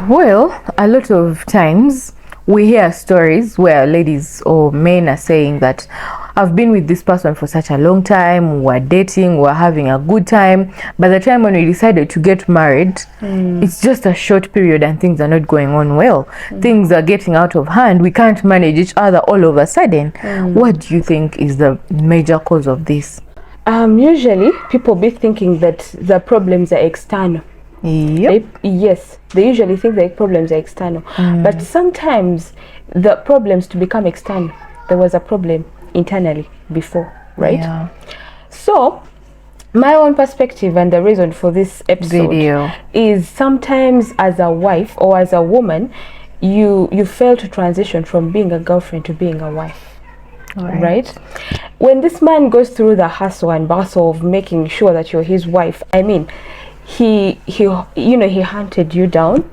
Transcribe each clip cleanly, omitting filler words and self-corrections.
Well, a lot of times we hear stories where ladies or men are saying that I've been with this person for such a long time, we're dating, we're having a good time. By the time when we decided to get married, it's just a short period and things are not going on well. Things are getting out of hand. We can't manage each other all of a sudden. What do you think is the major cause of this? Usually people be thinking that the problems are external. Yep. They usually think the problems are external, but sometimes the problems to become external, there was a problem internally before, right? Yeah. So my own perspective and the reason for this episode is sometimes as a wife or as a woman, you fail to transition from being a girlfriend to being a wife. Right? When this man goes through the hustle and bustle of making sure that you're his wife, I mean, he hunted you down,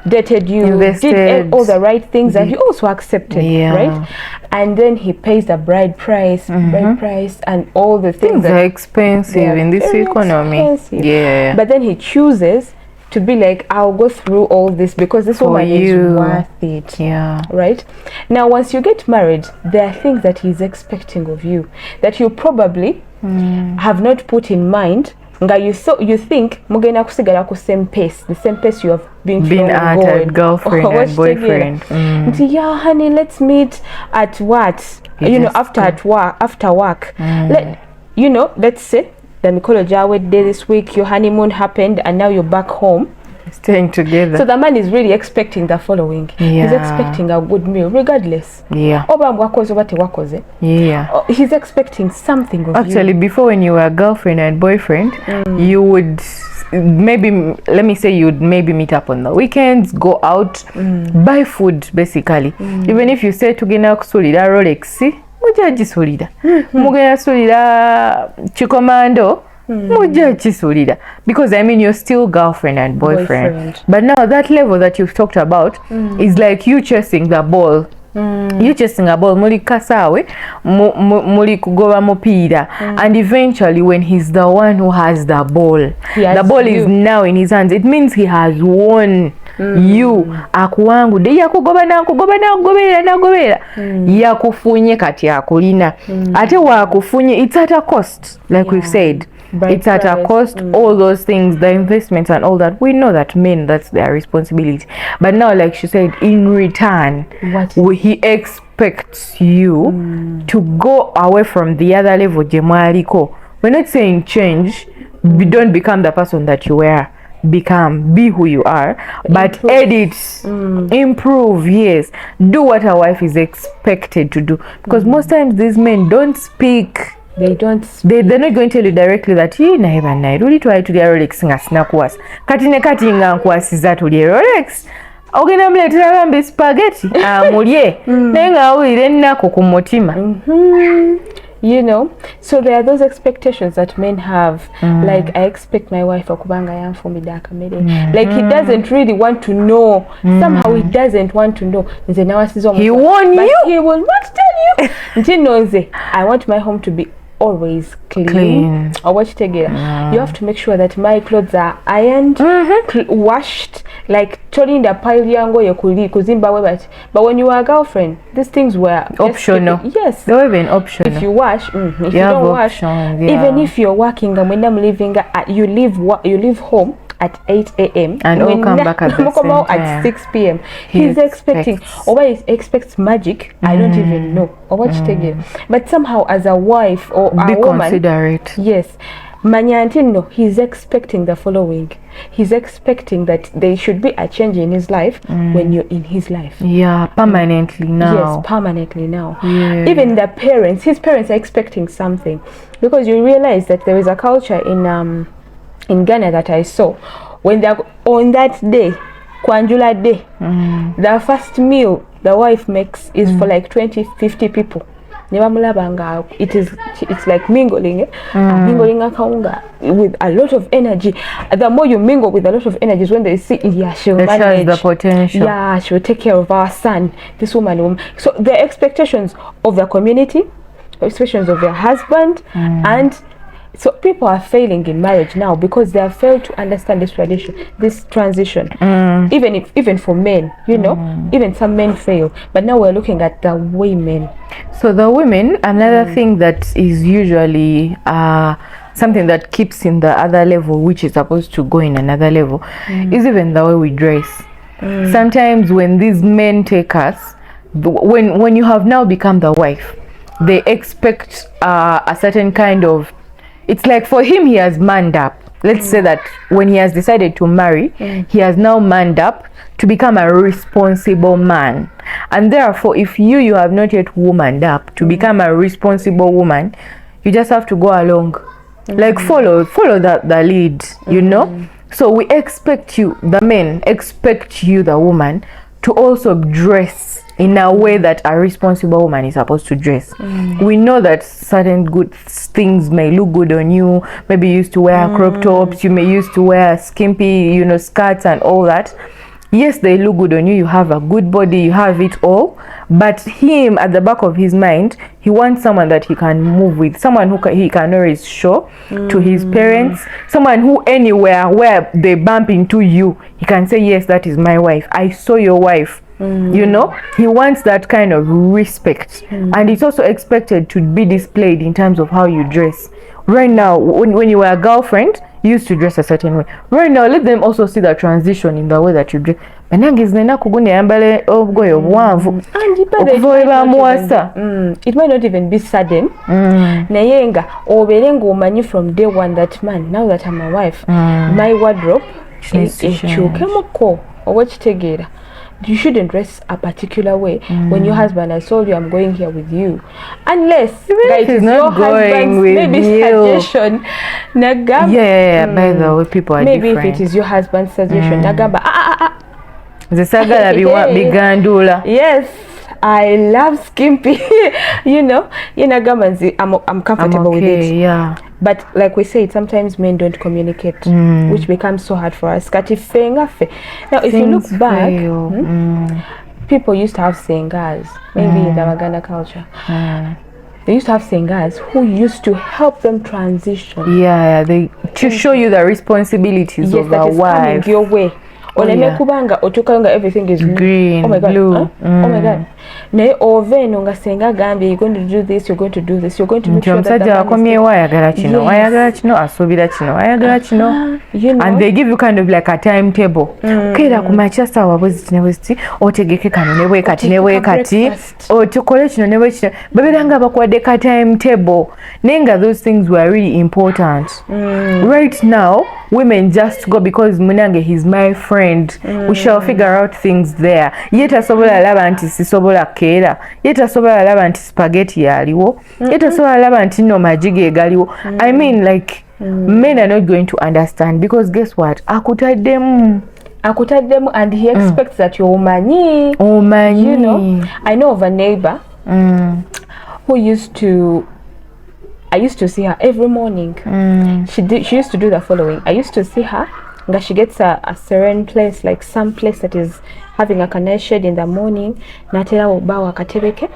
dated you, invested, did all the right things, and he also accepted, right? And then he pays the bride price, and all the things are expensive in this economy. But then he chooses to be like, I'll go through all this because this woman is worth it. Right? Now, once you get married, there are things that he's expecting of you that you probably have not put in mind. You think mugenda kusigala ku the same pace you have been at girlfriend and boyfriend. Yeah, honey, let's meet at what? After work. Let's say the Mikolo Jawe day this week, your honeymoon happened and now you're back home. Staying together. So the man is really expecting the following. He's expecting a good meal regardless. He's expecting something of you. Actually, before when you were girlfriend and boyfriend, you would maybe meet up on the weekends, go out, buy food basically. Even if you say tugenda kusulira Rolex, mujagisulira. Mugenda sulira Chikomando, mujagisulira. Because I mean, you're still girlfriend and boyfriend. But now that level that you've talked about is like you chasing the ball. You chasing a ball, muli kasawe, muli kugoba mupira, and eventually when he's the one who has the ball, the ball is now in his hands. It means he has won. You akuwangu de yakugoba na yakufunye kati akulina ate wakufunye. It's at a cost, like we've said. It's at a cost, all those things, the investments and all that. We know that men, that's their responsibility. But now, like she said, in return, he expects you to go away from the other level. We're not saying change, don't become the person that you were. Be who you are, but edit, improve, yes, do what a wife is expected to do, because most times these men don't speak. They're not going to tell you directly that really try to Rolex snakuas kati nga nkwasiza tuli Rolex ogenda mletera bambe spaghetti mulye naye nga awulira ennaku ku mutima. So there are those expectations that men have. Like, I expect my wife okubanga yanfumida akamere. Like, he doesn't really want to know. Somehow he doesn't want to know. He warned you. He will not tell you. Until knows I want my home to be always clean. Or what you take it. You have to make sure that my clothes are ironed, washed, like turning the pile yango kuzimba. But when you were a girlfriend, these things were optional. Yes, they were even optional. If you wash, if you don't wash, even if you're working and when I'm leaving, you leave home at 8 a.m. and all come back at the same time. At 6 p.m. He's expecting, or he expects magic. I don't even know. Or what you take it. But somehow, as a wife or a woman, considerate. Yes. Manyantino, he's expecting the following. He's expecting that there should be a change in his life when you're in his life. Yeah, permanently now. Yes, permanently now. Yeah. Even the parents, his parents are expecting something. Because you realize that there is a culture in Ghana that I saw. When they're on that day, Kwanjula Day, the first meal the wife makes is for like 20-50 people. It's like mingling, mingling with a lot of energy. The more you mingle with a lot of energy is when they see, she'll manage the potential. She'll take care of our son, this woman. So the expectations of the community, expectations of their husband, and So people are failing in marriage now because they have failed to understand this transition. Even for men, you know, even some men fail. But now we're looking at the women. So the women, another thing that is usually something that keeps in the other level, which is supposed to go in another level, is even the way we dress. Sometimes when these men take us, when you have now become the wife, they expect a certain kind of, it's like for him, he has manned up. Let's say that when he has decided to marry, he has now manned up to become a responsible man. And therefore, if you have not yet womaned up to become a responsible woman, you just have to go along. Like follow the lead, you know. So we expect you, the men expect you, the woman, to also dress in a way that a responsible woman is supposed to dress. We know that certain good things may look good on you. Maybe you used to wear crop tops, you may used to wear skimpy, you know, skirts and all that. Yes, they look good on you, you have a good body, you have it all, but him, at the back of his mind, he wants someone that he can move with, someone who he can always show to his parents, someone who anywhere where they bump into you, he can say, yes, that is my wife, I saw your wife. You know, he wants that kind of respect, and it's also expected to be displayed in terms of how you dress. Right now, when you were a girlfriend, you used to dress a certain way. Right now, let them also see the transition in the way that you dress. It might not even be sudden. Nayenga oberenga omanyi from day one that man, now that I'm a wife, my wardrobe is chukemoko owekitegeera. You shouldn't dress a particular way when your husband has told you, I'm going here with you, unless it is your husband's maybe suggestion. Nagamba. Yeah. By the way, people are maybe different. If it is your husband's suggestion, Nagamba. Yes, I love skimpy. You know, I'm comfortable with it. Yeah. But like we said, sometimes men don't communicate, which becomes so hard for us. Now, if you look back, people used to have sengas, maybe in the Waganda culture. They used to have sengas who used to help them transition. Yeah, to show you the responsibilities of the wife. Coming your way. Everything is green, oh my God, blue. Oh my God. You're going to do this, you're going to do this, you're going to make sure that and they give you kind of like a timetable. Those things were really important. Right now, women just go because Munange, he's my friend. We shall figure out things there. Yeta sobola laba nti sisobola kera. Yeta sobola laba nti spaghetti yaliwo. Yeta sobola laba nti no majige galiwo. I mean, like, men are not going to understand because guess what? Akutaddemu, and he expects that you're omanyi. You know, I know of a neighbor who I used to see her every morning. She used to do the following. I used to see her, and she gets a serene place, like some place that is having a nice shade in the morning. Natera ubawa katebeke.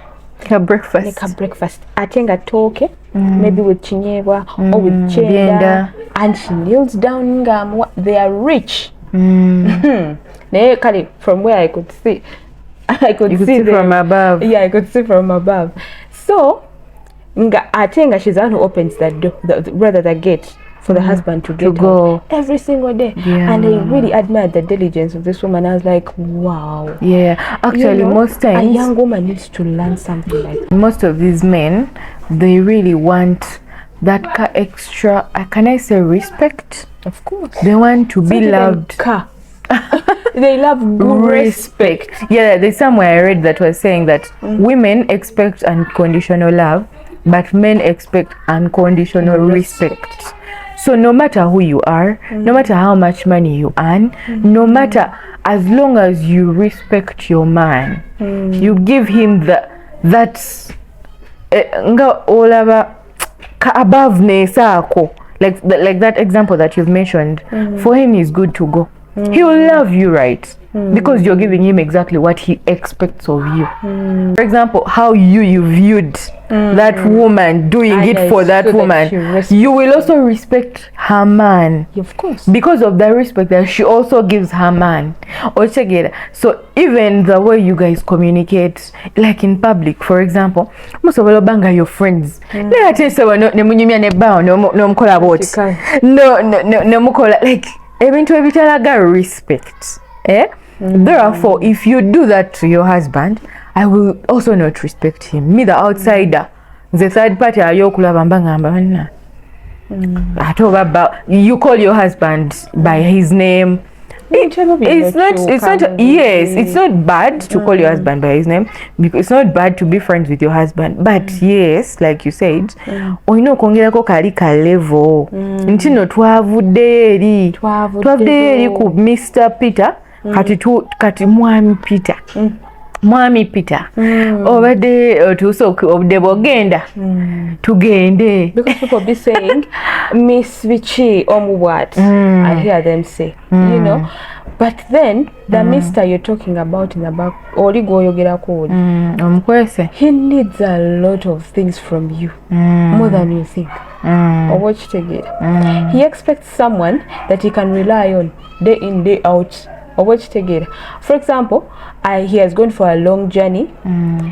Her breakfast. Like a breakfast. Atenga toke, maybe with chinyebwa or with chenda, and she kneels down. They are rich. From where I could see, I could see from above. Yeah, I could see from above. So, Atenga, she's the one who opens that door, the gate for the husband to get out every single day. And I really admired the diligence of this woman. I was like, wow. Yeah, actually, most times a young woman needs to learn something like that. Most of these men, they really want that extra, can I say, respect? Of course. They want to be loved. They love respect. Yeah, there's somewhere I read that was saying that women expect unconditional love, but men expect unconditional respect. So no matter who you are, no matter how much money you earn, no matter, as long as you respect your man, you give him that aboveness, like that example that you've mentioned. For him, he's good to go. He will love you right. because you're giving him exactly what he expects of you. For example, how you viewed that woman doing it for that woman, you will also respect her man, of course, because of the respect that she also gives her man. So even the way you guys communicate, like in public, for example, most of all banga your friends like ebintu ebitalaga respect, therefore if you do that to your husband, I will also not respect him, me the outsider, the third party ayokulaba mbangamba banna you call your husband by his name. It's not bad to call your husband by his name, because it's not bad to be friends with your husband, but yes, like you said, olina okwongerako kali ka level nti no twavudde eri ku Mr. Peter kati mwami Peter obadde otuuse obudde bwogenda tugende, because people be saying Miss Vichy what I hear them say, you know, but then the Mr. you're talking about in the back oli gwoyogera ko he needs a lot of things from you, more than you think. Or what you take it, he expects someone that he can rely on day in day out. Or what you take it. For example, he has gone for a long journey.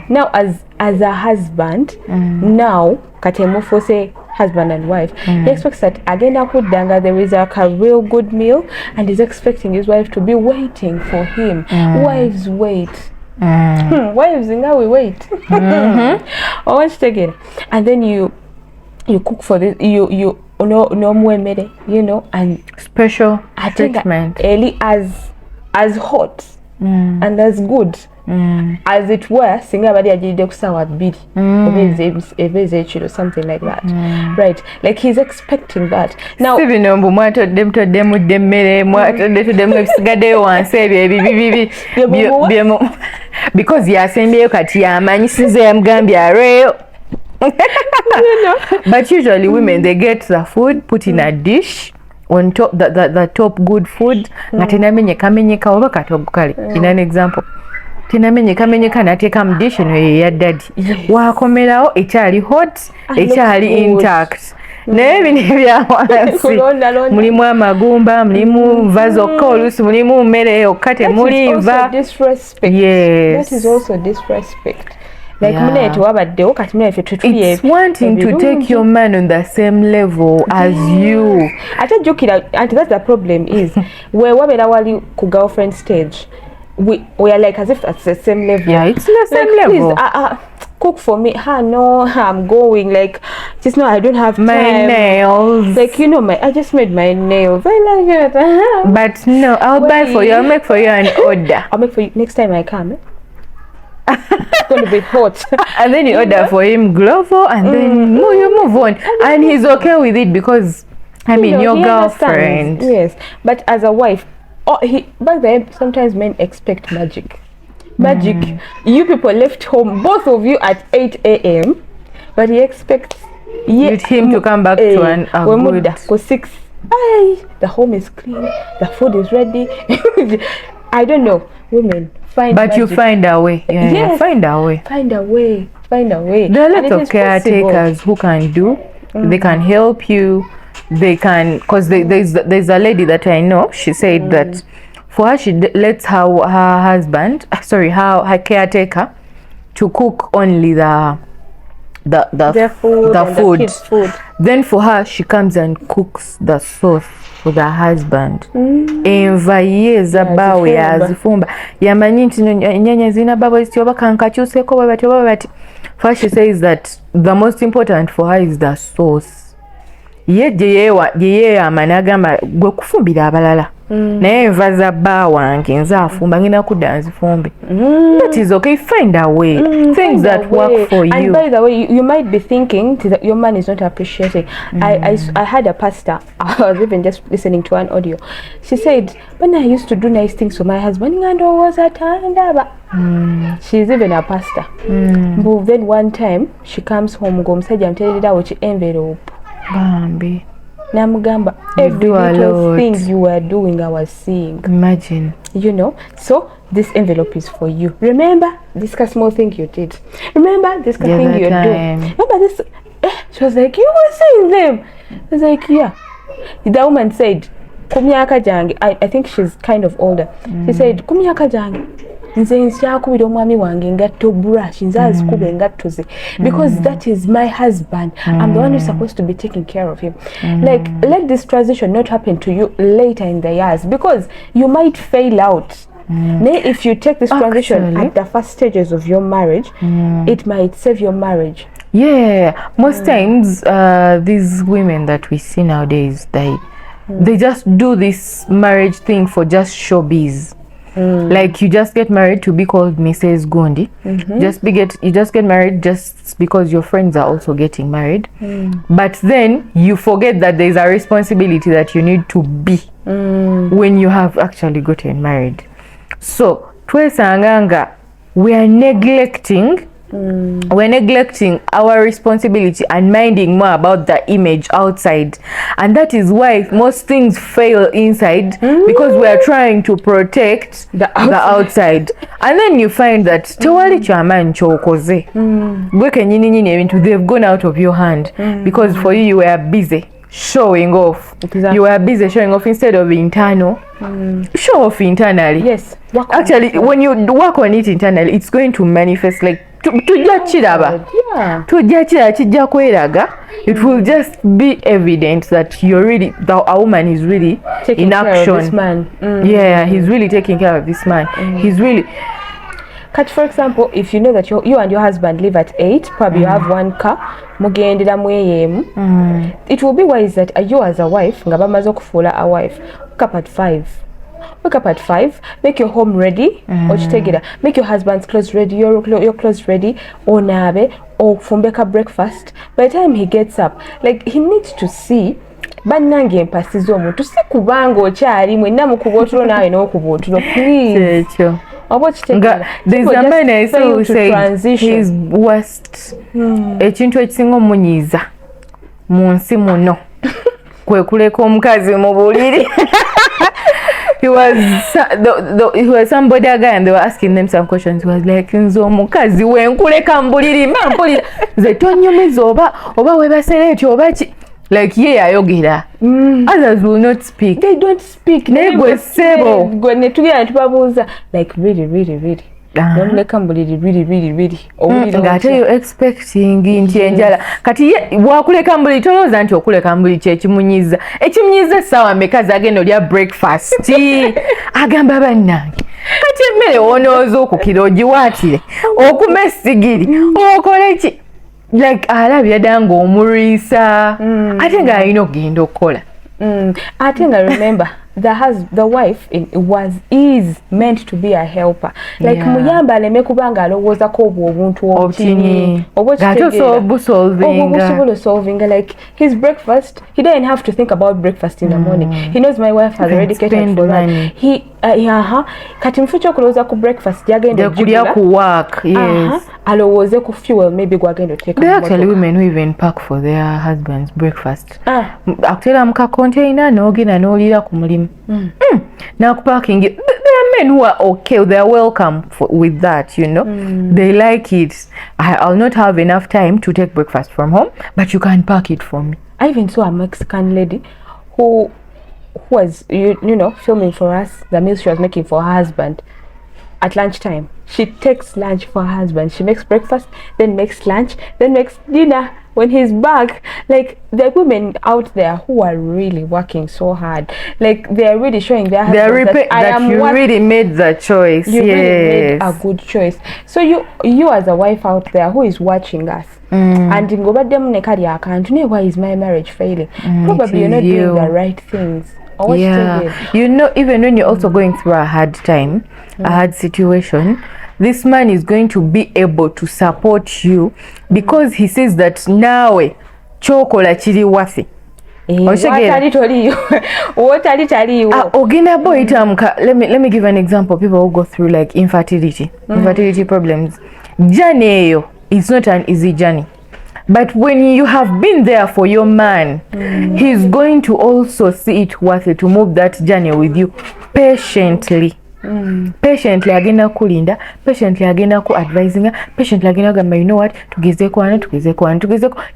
Now, as a husband, now katemofo say husband and wife, he expects that agenda kudanga there is a real good meal, and he's expecting his wife to be waiting for him. Wives wait. Wives now we wait. Or what you take it, and then you cook for this. You no mwemere, you know, and special treatment. Eli as hot and as good as it were singa bali ajide kusawa bidi obeze chilo, something like that, right? Like he's expecting that. Now sibinombu mwatodde mutodde mudde mmere mwatodde tudde mubisigadde wansi ebyo because yasembeyo kati yamanyi sinze yamugambye areyo. But usually women, they get the food put in a dish on top, the top good food nga tenamenyeka oba katogukale. In an example, tenamenyeka nateeka mu dish eno ya daddy, wakomerawo ekyali hot, ekyali intact. Naye bino ebyawansi mulimu amagumba, mulimu nva zokka, oluusi mulimu mmere yokka temuli nva. Yes, that is also disrespect. Like it's wanting to take your man on the same level as you. I tell you, and that's the problem is where wali ku girlfriend stage, we are like as if at the same level. Yeah, it's the same level. Please, cook for me. No, I'm going. Like, just no, I don't have time. My nails. Like, you know, I just made my nails. I like it. But no, I'll buy for you. I'll make for you an order. I'll make for you next time I come. It's going to be hot. And then you order for him Glovo, and then you move on. And he's okay with it because, I mean, your girlfriend. Yes, but as a wife, back then, sometimes men expect magic. You people left home, both of you at 8 a.m. But he expects him to come back to a good... For 6. The home is clean, the food is ready. I don't know, women. But magic. You find a way. Yes. Find a way. There are lots of caretakers who can do. They can help you. They can, because there's a lady that I know. She said that for her, she lets her husband, her caretaker, to cook only the food. The kids' food. Then for her, she comes and cooks the sauce for the husband. Enva yeza bawe yazifumba. Yamanyi nti nyanya zina babo zityoba kankakyuseko bati. First she says that the most important for her is the sauce. Ye amanagamba gwe kufumbira abalala. Naye enva za bba wange nze afumba ngina kudda nzifumbe. That is okay. Find a way. Things that work for you. And by the way, you might be thinking that your man is not appreciating. I had a pastor. I was even just listening to an audio. She said, when I used to do nice things for my husband, she's even a pastor. But then one time she comes home, I'm telling her what envelope. Bambi. namugamba every little thing you were doing I was seeing. Imagine. You know, so this envelope is for you. Remember this small thing you did. Remember this thing you're doing. Remember this. She was like, you were saying them. I was like, yeah. The woman said, kumyaka jange. I think she's kind of older. She said, kumyaka jange. Nze nsyakubira omwami wange ngatto brush nze azikube ngatto ze because that is my husband. I'm the one who's supposed to be taking care of him. Like, let this transition not happen to you later in the years because you might fail out. If you take this transition at the first stages of your marriage, it might save your marriage. Yeah, most times these women that we see nowadays, they just do this marriage thing for just showbiz. Like you just get married to be called Mrs. Gondi. You just get married just because your friends are also getting married. But then you forget that there is a responsibility that you need to be when you have actually gotten married. So twesanganga we are neglecting our responsibility and minding more about the image outside, and that is why most things fail inside because we are trying to protect the outside. And then you find that tewali kyamanyi kyokoze gwe kenyini nyini ebintu they've gone out of your hand because for you were busy showing off. You were busy showing off instead of internal. Show off internally. Yes. Actually, when you work on it internally, it's going to manifest like tujja kiraba. Tujja kiraba kijja kweraga. It will just be evident that a woman is really taking in action. Care of this man. Yeah, he's really taking care of this man. He's really. For example, if you know that you and your husband live at 8, probably you have one car, mugendera mweyemu. It will be wise that you as a wife, nga bamaze okufuula a wife, wake up at 5. Wake up at 5, make your home ready, make your husband's clothes ready, your clothes ready, onabe, or fumbeka breakfast. By the time he gets up, like he needs to see bannange empasiza omuntu si kubanga okyali mwenna mukuba otulo nawe n'okuba otulo, please. There's a man I saw who said his worst ekintu ekisinga omunyiiza mu nsi muno kwe kuleka omukazi mu buliri. He was somebody a guy and they were asking them some questions. He was like, nze omukazi wenkuleka mu buliri mba mpulira nze tonyumiza oba webasera etyo oba ki. Like ye ayogera. Others will not speak. They don't speak. Negwe sebo. Gwe netugera tubabuuza like really. Nomuleka mbuliri really. Ngate you expecting nti enjala. Kati ye wakuleka mbuliri tolooza nti okuleka mbuliri kyekimunyiza. Ekimunyiza sawa mekazi agenda olya breakfast. Agamba bannange. Kati emmere wonooza okukira ogiwaatire. Okume essigiri. Okole ki? Like alabye danga omuriisa ate nga alina okugenda okukola. Ate nga remember the wife is meant to be a helper. Like muyamba aleme kubanga alowoozako obuntu obutini obusobola solving. Like his breakfast, he doesn't have to think about breakfast in the morning. He knows my wife has already catered for that. Kati mufo ky'okulowooza ku breakfast gyagenda kulya ku work. Yes. Alowooze ku fuel maybe gwagenda oteeka. There are actually women who even pack for their husband's breakfast. Akutera mu ka container n'ogenda n'oliira ku mulimu. Now parking, there are men who are okay, they are welcome with that, you know. They like it. I'll not have enough time to take breakfast from home, but you can pack it for me. I even saw a Mexican lady who was you know filming for us the meal she was making for her husband at lunchtime. She takes lunch for her husband, she makes breakfast, then makes lunch, then makes dinner when he's back. Like, there are women out there who are really working so hard. Like, they are really showing their husbands that you really made the choice. You really made a good choice. So you as a wife out there who is watching us, and why is my marriage failing? Probably you're not doing the right things. You know, even when you're also going through a hard time, a hard situation, this man is going to be able to support you because he says that nawe chokola kiri wafi. Let me give an example. People who go through like infertility problems. Journey, it's not an easy journey. But when you have been there for your man, he's going to also see it worth it to move that journey with you patiently. Patiently agenda kulinda, patiently agenda ku advising, patiently agenda gamba, you know what, tugezeko.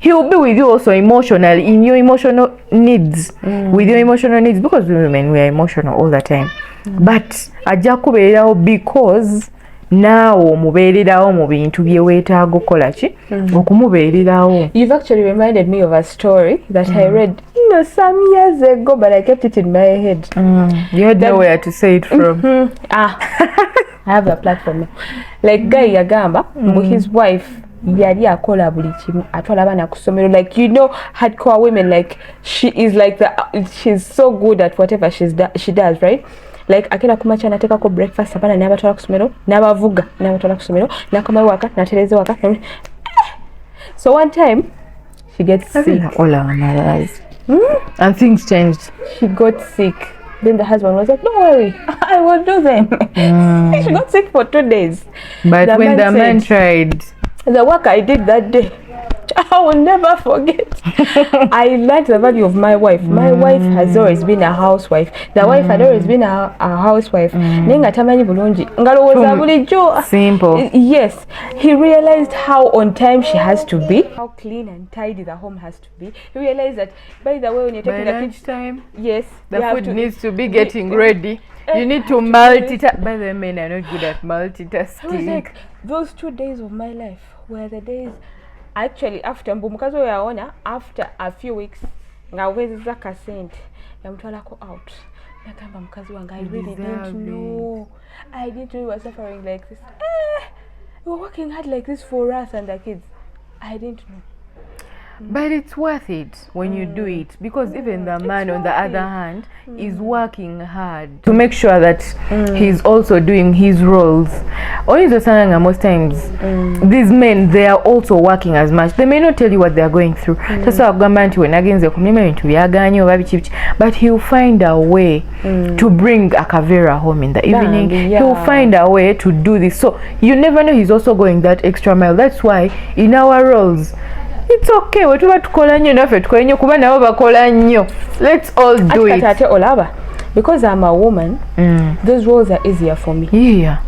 He will be with you also emotionally, in your emotional needs, with your emotional needs, because women, we are emotional all the time. But ajja kubeerawo because naawe omubeererawo mu bintu bye weetaaga okukola ki okumubeererawo. You've actually reminded me of a story that I read some years ago, but I kept it in my head. You had nowhere to say it from. I have a platform. Like guy yagamba his wife yali akola buli kimu atwala abana ku ssomero, like hardcore women, like she is like she's so good at whatever she does, right? Like akira kumacha nateka ko breakfast abana n'abatwala ku ssomero n'abavuga n'abatwala ku ssomero n'akoma waka n'atereza waka. So one time she gets sick. And things changed. She got sick. Then the husband was like, don't worry, I will do them. She got sick for 2 days. But when the man tried, the work I did that day, I will never forget. I learned the value of my wife. My wife has always been a housewife. The wife had always been a housewife. Simple. Yes. He realized how on time she has to be, how clean and tidy the home has to be. He realized that, by the way, when you're taking by lunchtime, yes, the food needs to be getting ready. You need to multitask. By the way, men are not good at multitasking. I was like, those 2 days of my life were the days. Actually, after mbukazi we yaona, after a few weeks nga weza kasente yamutwalako out, nakamba mkazi wange, I really didn't know. I didn't know you were suffering like this. You were working hard like this for us and the kids. I didn't know. But it's worth it when you do it, because even the man on the other hand is working hard to make sure that he's also doing his roles. Most times these men, they are also working as much. They may not tell you what they are going through, but he'll find a way to bring a kavera home in the evening. He'll find a way to do this. So you never know, he's also going that extra mile. That's why in our roles, it's okay. Let's all do it. Because I'm a woman, those roles are easier for me. Yeah.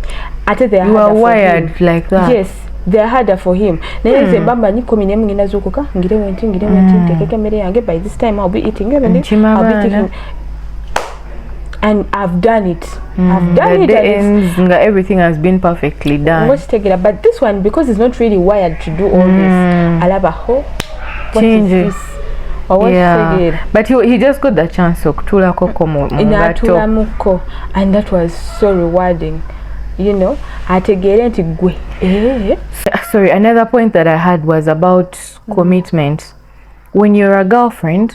You are wired like that. Yes. They're harder for him. By this time I'll be eating everything. I'll be taking. And I've done it. I've done it. Everything has been perfectly done. But this one, because it's not really wired to do all this, I'll have a whole changes. Yeah. But he just got the chance to and that was so rewarding. Sorry, another point that I had was about commitment. When you're a girlfriend,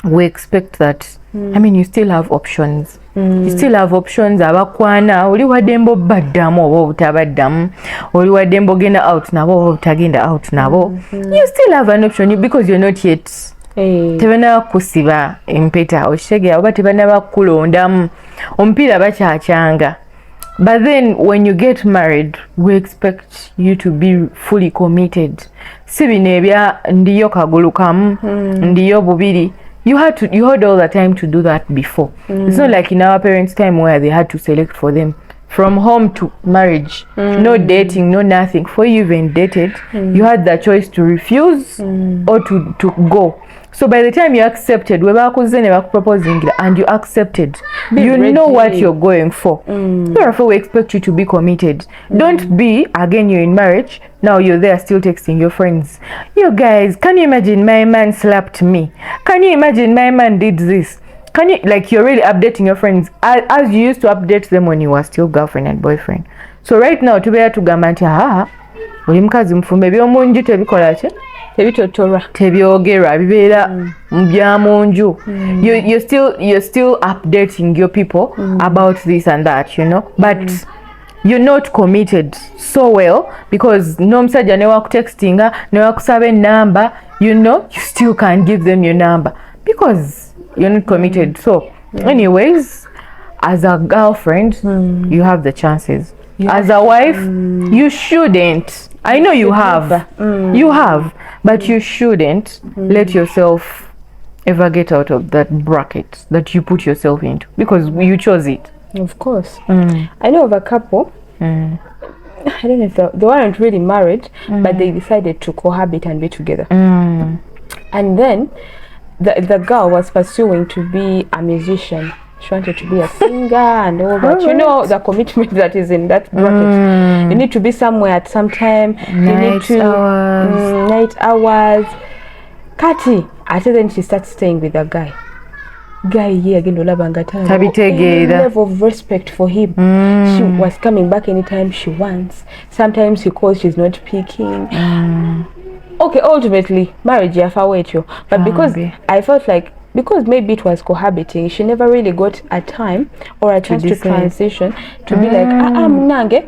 we expect that, I mean, you still have options. You still have options. Abakwana oli wadembo baddamu oba obutabaddamu, oli wadembo genda out nabo oba obutagenda out nabo. You still have an option because you're not yet tebanaba kusiba empeta oshegera oba tebanaba kulondamu omupiira bakyakyanga. But then when you get married, we expect you to be fully committed. Si bino ebya ndiyo kagulu kamu, ndiyo bubiri. You had all the time to do that before. It's not like in our parents' time where they had to select for them from home to marriage. No dating, no nothing. Before you even dated, you had the choice to refuse or to go. So by the time you accepted, and you accepted, you know what you're going for. Therefore, we expect you to be committed. Don't be, again, you're in marriage, now you're there still texting your friends. You guys, can you imagine my man slapped me? Can you imagine my man did this? Can you, like, you're really updating your friends as you used to update them when you were still girlfriend and boyfriend. So right now, to be able to gamba oli mukazi mfumbe by'omunju tebikola ki tebitotora tebyogera bibeera byamunju. You're still updating your people about this and that, you know, but you're not committed so well because n'omusajja newakutextinga newakusaba enamba, you know, you still can't give them your number because you're not committed. So anyways, as a girlfriend, you have the chances as a wife. You shouldn't. I know you have. You have, but you shouldn't let yourself ever get out of that bracket that you put yourself into, because you chose it. Of course. I know of a couple. I don't know if they weren't really married, but they decided to cohabit and be together. And then the girl was pursuing to be a musician. She wanted to be a singer and all that. You know the commitment that is in that bracket. You need to be somewhere at some time. Night hours. Kati. Until then she starts staying with a guy. Guy again level of respect for him. She was coming back anytime she wants. Sometimes he calls, she's not picking. Okay, ultimately marriage you. But because I felt like, because maybe it was cohabiting, she never really got a time or a chance to transition to be like nange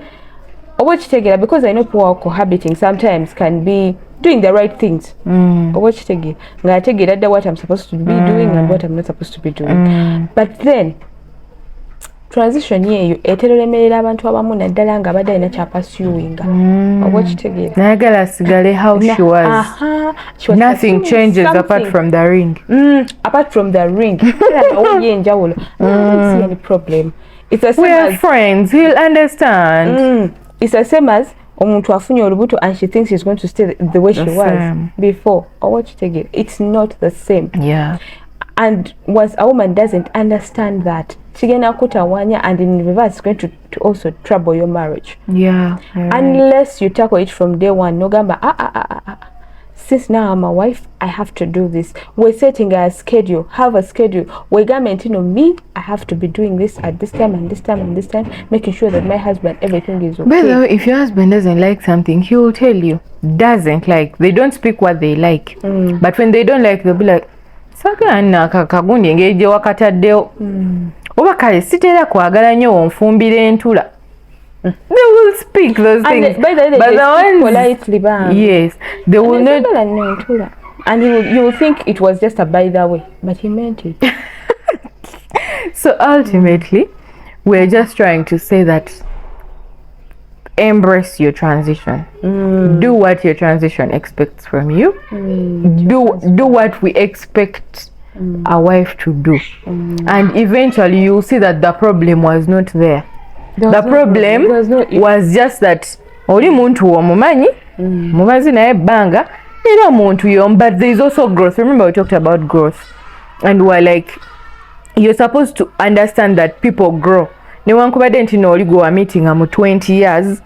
watch tegera, because I know people cohabiting sometimes can be doing the right things. Watch tegera what I'm supposed to be doing and what I'm not supposed to be doing. But then transition yeyo eterolemerera abantu abamu naddala nga badde alina kyapasuinga oba kitegeera nayagala asigale how she was. She was nothing changes apart from the ring. Apart from the ring yenjawulo. I don't see any problem. It's the same. We are friends, he'll understand. It's the same as omuntu afunye olubuto and she thinks she's going to stay the way she was before. Oba kitegeera, it's not the same. Yeah. And once a woman doesn't understand that, chigena kutawanya, and in reverse it's going to also trouble your marriage. Yeah. Unless you tackle it from day one. No gamba since now I'm a wife, I have to do this. We're setting a schedule, have a schedule. We're going me, I have to be doing this at this time and this time and this time, making sure that my husband, everything is okay. By the way, if your husband doesn't like something, he will tell you. Doesn't like. They don't speak what they like. But when they don't like, they'll be like, Sagana kakagundi engeri wakataddeo. Oba kale sitera kwagala nnyo onfumbira entula. They will speak those things. And by the way, but the ones politely, yes, they will not. And you will think it was just a by the way, but he meant it. So ultimately, we're just trying to say that embrace your transition. Do what your transition expects from you. Do what we expect a wife to do. And eventually you'll see that the problem was not there. The problem was just that oli muntu omumanyi mubazi naye banga era muntu yom. But there is also growth. Remember we talked about growth and we're like, you're supposed to understand that people grow. Newankubadde nti no oli gwe meeting mu 20 years,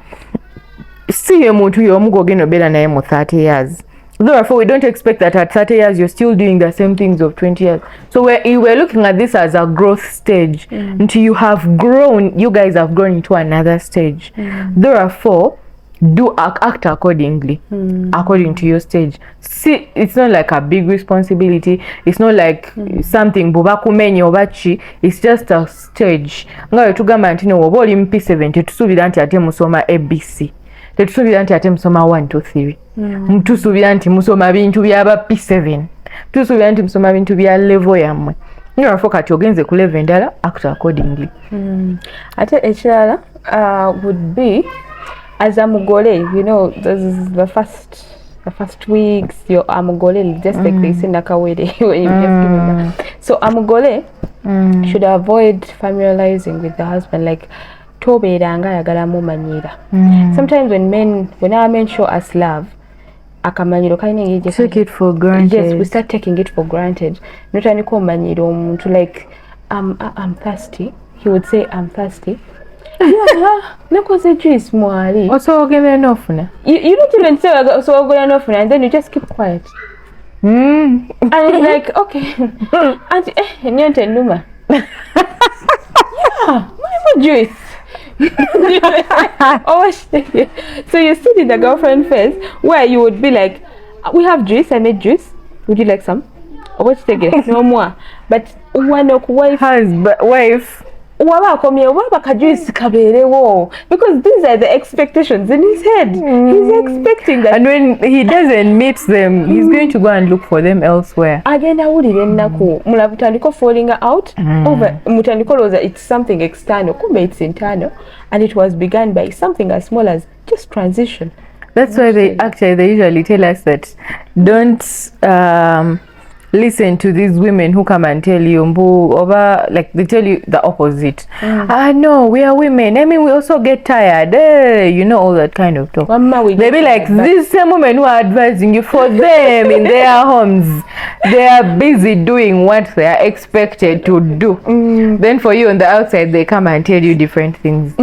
si ye muntu y'omu gw'ogenda obeera naye mu 30 years. Therefore, we don't expect that at 30 years you're still doing the same things of 20 years. So we're looking at this as a growth stage. Until you have grown, you guys have grown into another stage. Therefore, act accordingly, according to your stage. See, it's not like a big responsibility. It's not like something bubakumenya obachi. It's just a stage. Nga tugamba nti no oba oli mu P7 tetusuubira nti ate musoma ABC. Tetusuubira nti ate musoma 1 2 3. Tusuubira nti musoma bintu byaba P7. Tusuubira nti musoma bintu bya level yammwe. Nyo kati ogenze ku level endala, act accordingly. Ate ekirala would be as a mugole, you know, this is the first weeks you're a mugole, just like they say nakawede when you just give them that. So a mugole should avoid familiarizing with the husband, like tobeeranga yagala mumanyira. Sometimes when our men show us love, akamanyiro kalina engeri take it for granted. Yes, we start taking it for granted. Notandika omanyiro omuntu like I'm thirsty. He would say I'm thirsty. Yeah, nakoze juice mwali. Osogera nofuna. You don't even say osogera nofuna, and then you just keep quiet. And it's like, okay. And nyonte numa. Yeah, my juice. Oh, so you sit in the girlfriend phase where you would be like, we have juice, I made juice. Would you like some? Or what's the no more? But one of wife wife. waba akomye waba kajuice kaberewo, because these are the expectations in his head. He's expecting that, and when he doesn't meet them, he's going to go and look for them elsewhere. Again, I would even nako mulabutandiko falling out over mutandiko loza, it's something external, kumbe it's internal, and it was begun by something as small as just transition. That's why they usually tell us that don't listen to these women who come and tell you like they tell you the opposite. No, we are women, I mean we also get tired, you know, all that kind of talk. They be like, these same women who are advising you, for them in their homes they are busy doing what they are expected to do. Then for you on the outside they come and tell you different things.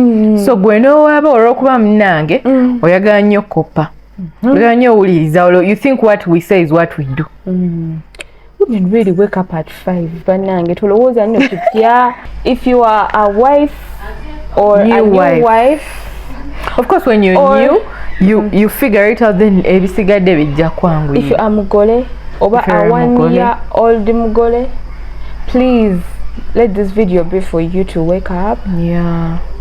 So gweno waba orokuba mnange oyagala nnyo kopa, oyagala nnyo owuliriza, you think what we say is what we do. Women really wake up at 5. Banange tulowooza nnyo tutya. If you are a wife or new a new wife, of course when you're new you figure it out, then ebisigadde bijja kwangu. If you are mugole oba a 1 year old mugole, please let this video be for you to wake up,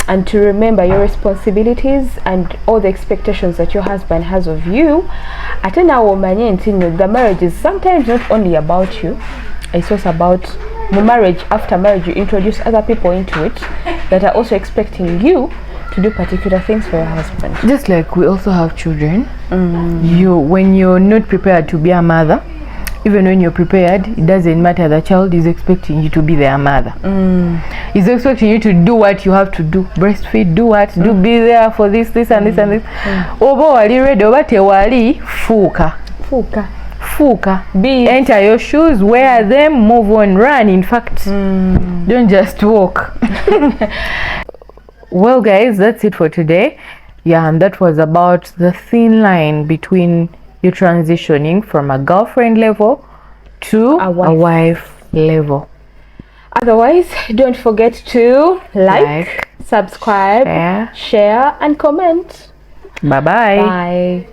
and to remember your responsibilities and all the expectations that your husband has of you. Ate nawe omanye nti the marriage is sometimes not only about you, it's also about marriage. After marriage you introduce other people into it that are also expecting you to do particular things for your husband. Just like we also have children. When you're not prepared to be a mother, even when you're prepared, it doesn't matter. The child is expecting you to be their mother. He's expecting you to do what you have to do. Breastfeed, do what? Do, be there for this and this and this. Oba wali ready, oba tewali, fuka. Be enter your shoes, wear them, move on, run. In fact, don't just walk. Well guys, that's it for today. And that was about the thin line between you transitioning from a girlfriend level to a wife level. Otherwise, don't forget to like, subscribe, share and comment. Bye-bye. Bye.